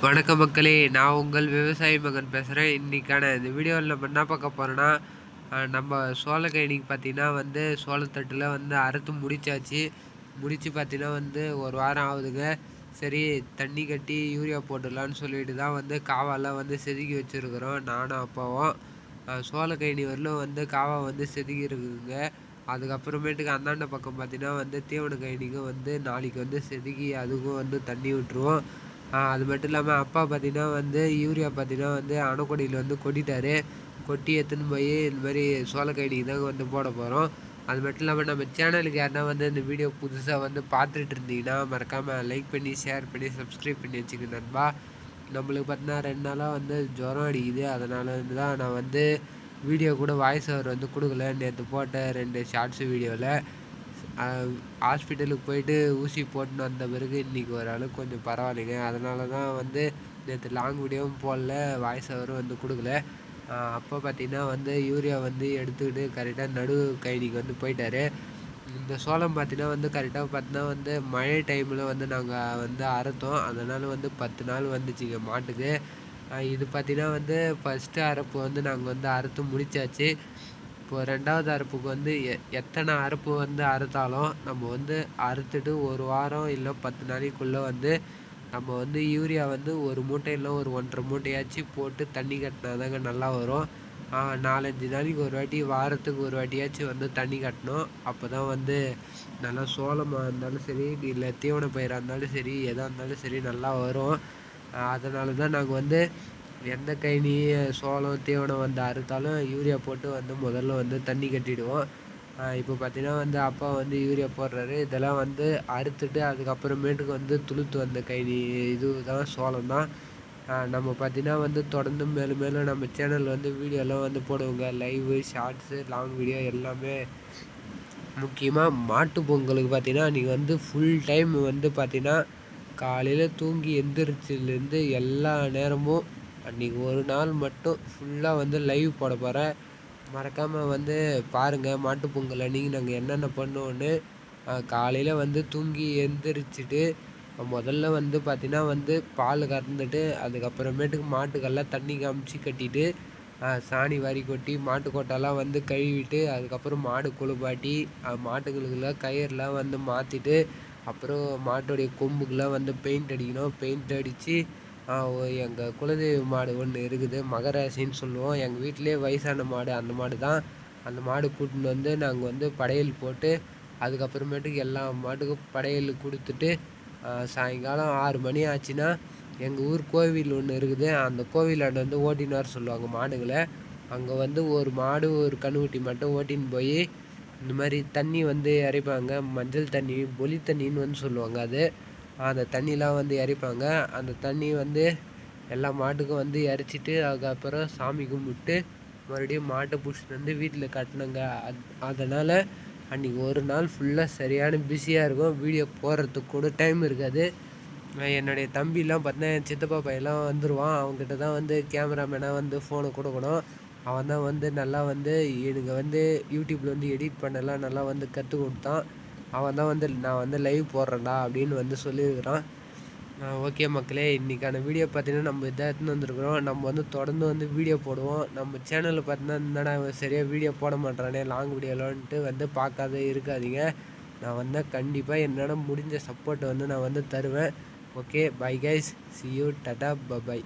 வணக்க மக்களே, நான் உங்கள் விவசாயி மகன் பேசுகிறேன். இன்றைக்கான இந்த வீடியோவில் நம்ம என்ன பார்க்க போகிறோன்னா, நம்ம சோளக்கழனிக்கு பார்த்தீங்கன்னா சோளத்தட்டில் அறுத்து முடிச்சாச்சு. முடித்து பார்த்தீங்கன்னா ஒரு வாரம் ஆகுதுங்க. சரி, தண்ணி கட்டி யூரியா போட்டுடலான்னு சொல்லிட்டு தான் காவாலாம் செதுக்கி வச்சுருக்குறோம், நானும் அப்பாவும். சோளக்கழனி வரலும் காவா செதுக்கி இருக்குதுங்க. அதுக்கப்புறமேட்டுக்கு அந்தாண்ட பக்கம் பார்த்தீங்கன்னா தீவன கழனிக்கும் நாளைக்கு செதுக்கி அதுக்கும் தண்ணி விட்டுருவோம். அது மட்டும் இல்லாமல் அப்பா பார்த்தீங்கன்னா யூரியா பார்த்தீங்கன்னா அணைக்கொடியில் கொட்டிட்டாரு. கொட்டி எடுத்துன்னு போய் இந்த மாதிரி சோளக்கழனிக்கு தாங்க போட போகிறோம். அது மட்டும் இல்லாமல் நம்ம சேனலுக்கு யாருன்னா இந்த வீடியோ புதுசாக பார்த்துட்டு இருந்தீங்கன்னா மறக்காமல் லைக் பண்ணி, ஷேர் பண்ணி, சப்ஸ்கிரைப் பண்ணி வச்சுக்க நண்பா. நம்மளுக்கு பார்த்தீங்கன்னா 2 நாளாக ஜுரம் அடிக்குது. அதனால தான் நான் வீடியோ கூட வாய்ஸ் ஓவர் கொடுக்கல. நேற்று போட்ட 2 ஷார்ட்ஸு வீடியோவில் ஹாஸ்பிட்டலுக்கு போயிட்டு ஊசி போட்டுன்னு வந்த பிறகு இன்றைக்கி ஓரளவுக்கு கொஞ்சம் பரவாயில்லைங்க. அதனால தான் நேற்று லாங் வீடியோவும் போடல, வாய்ஸ் ஓவரும் கொடுக்கல. அப்போ பார்த்திங்கன்னா யூரியா எடுத்துக்கிட்டு கரெக்டாக நடு கழனிக்கு போயிட்டார். இந்த சோளம் பார்த்திங்கன்னா கரெக்டாக பார்த்தீங்கன்னா மழை டைமில் நாங்கள் அறுத்தோம். அதனால் 10 நாள் வந்துச்சுங்க மாட்டுக்கு. இது பார்த்திங்கன்னா ஃபஸ்ட்டு அறுப்பு நாங்கள் அறுத்து முடித்தாச்சு. இப்போ 2வது அறுப்புக்கு எத்தனை அறுப்பு அறுத்தாலும் நம்ம அறுத்துட்டு 1 வாரம் இல்லை 10 நாளைக்குள்ளே நம்ம யூரியா ஒரு மூட்டை இல்லை ஒரு 1.5 மூட்டையாச்சும் போட்டு தண்ணி கட்டினா தாங்க நல்லா வரும். 4-5 நாளைக்கு ஒரு வாட்டி, வாரத்துக்கு ஒரு வாட்டியாச்சும் தண்ணி கட்டணும். அப்போ தான் நல்லா சோளமாக இருந்தாலும் சரி, இல்லை தீவன பயிராக இருந்தாலும் சரி, எதாக இருந்தாலும் சரி நல்லா வரும். அதனால தான் நாங்கள் எந்த கழனி சோளம் தீவனம் அறுத்தாலும் யூரியா போட்டு முதல்ல தண்ணி கட்டிடுவோம். இப்போ பார்த்தீங்கன்னா அப்பா யூரியா போடுறாரு. இதெல்லாம் அறுத்துட்டு அதுக்கப்புறமேட்டுக்கு துளுத்து வந்த கழனி இது தான் சோளம் தான். நம்ம பார்த்தீங்கன்னா தொடர்ந்து மேலும் மேலும் நம்ம சேனலில் வீடியோலாம் போடுவோங்க. லைவு, ஷார்ட்ஸு, லாங் வீடியோ எல்லாமே. முக்கியமாக மாட்டு பொங்கலுக்கு பார்த்தீங்கன்னா அன்றைக்கி ஃபுல் டைம் பார்த்தீங்கன்னா காலையில் தூங்கி எந்திரிச்சிலேருந்து எல்லா நேரமும் அன்றைக்கி ஒரு நாள் மட்டும் ஃபுல்லாக லைவ் போட போகிறேன். மறக்காமல் பாருங்கள். மாட்டுப் பொங்கல் அன்றைக்கி நாங்கள் என்னென்ன பண்ணுவோன்னு. காலையில் தூங்கி எந்திரிச்சிட்டு முதல்ல பார்த்தீங்கன்னா பால் கறந்துட்டு அதுக்கப்புறமேட்டுக்கு மாட்டுக்கெல்லாம் தண்ணி காமிச்சு கட்டிட்டு சாணி வாரி கொட்டி மாட்டு கொட்டெல்லாம் கழுவிட்டு அதுக்கப்புறம் மாடு குளிப்பாட்டி மாட்டுகளுக்கெல்லாம் கயிறுலாம் மாற்றிட்டு அப்புறம் மாட்டுடைய கொம்புக்கெல்லாம் பெயிண்ட் அடிக்கணும். பெயிண்ட் அடித்து எங்கள் குலதெய்வ மாடு ஒன்று இருக்குது, மகராசின்னு சொல்லுவோம். எங்கள் வீட்டிலே வயசான மாடு, அந்த மாடு தான். அந்த மாடு கூட்டின்னு நாங்கள் படையல் போட்டு அதுக்கப்புறமேட்டுக்கு எல்லா மாட்டுக்கும் படையல் கொடுத்துட்டு சாயங்காலம் 6 மணி ஆச்சுன்னா எங்கள் ஊர் கோவில் ஒன்று இருக்குது. அந்த கோவிலாண்ட ஓட்டின்னு வர சொல்லுவாங்க மாடுகளை. அங்கே ஒரு மாடு ஒரு கன்றுக்குட்டி மட்டும் ஓட்டின்னு போய் இந்த மாதிரி தண்ணி இறைப்பாங்க. மஞ்சள் தண்ணி, பொலி தண்ணின்னு சொல்லுவாங்க. அது அந்த தண்ணிலாம் இறைப்பாங்க. அந்த தண்ணி எல்லா மாட்டுக்கும் இறைச்சிட்டு அதுக்கப்புறம் சாமி கும்பிட்டு மறுபடியும் மாட்டை பிடிச்சிட்டு வீட்டில் கட்டினங்க. அதனால் அன்றைக்கி ஒரு நாள் ஃபுல்லாக சரியான பிஸியாக இருக்கும். வீடியோ போடுறதுக்கு கூட டைம் இருக்காது. என்னுடைய தம்பிலாம் பார்த்தீங்கன்னா என் சித்தப்பா பையெல்லாம் வந்துடுவான். அவங்ககிட்ட தான் கேமராமேனாக ஃபோனை கொடுக்கணும். அவன் தான் நல்லா எனக்கு யூடியூப்பில் எடிட் பண்ணலாம் நல்லா கற்றுக் கொடுத்தான். அவன் தான் நான் லைவ் போடுறேன்டா அப்படின்னு சொல்லியிருக்கிறான். ஓகே மக்களே, இன்றைக்கான வீடியோ பார்த்தீங்கன்னா நம்ம இதாக எடுத்துன்னு வந்திருக்கிறோம். நம்ம தொடர்ந்து வீடியோ போடுவோம். நம்ம சேனலில் பார்த்தீங்கன்னா என்னடா சரியாக வீடியோ போட மாட்டேறானே லாங் வீடியோலான்ட்டு பார்க்காத இருக்காதீங்க. நான் கண்டிப்பாக என்னால் முடிஞ்ச சப்போர்ட்டை நான் தருவேன். Okay, bye guys, see you, tata, by.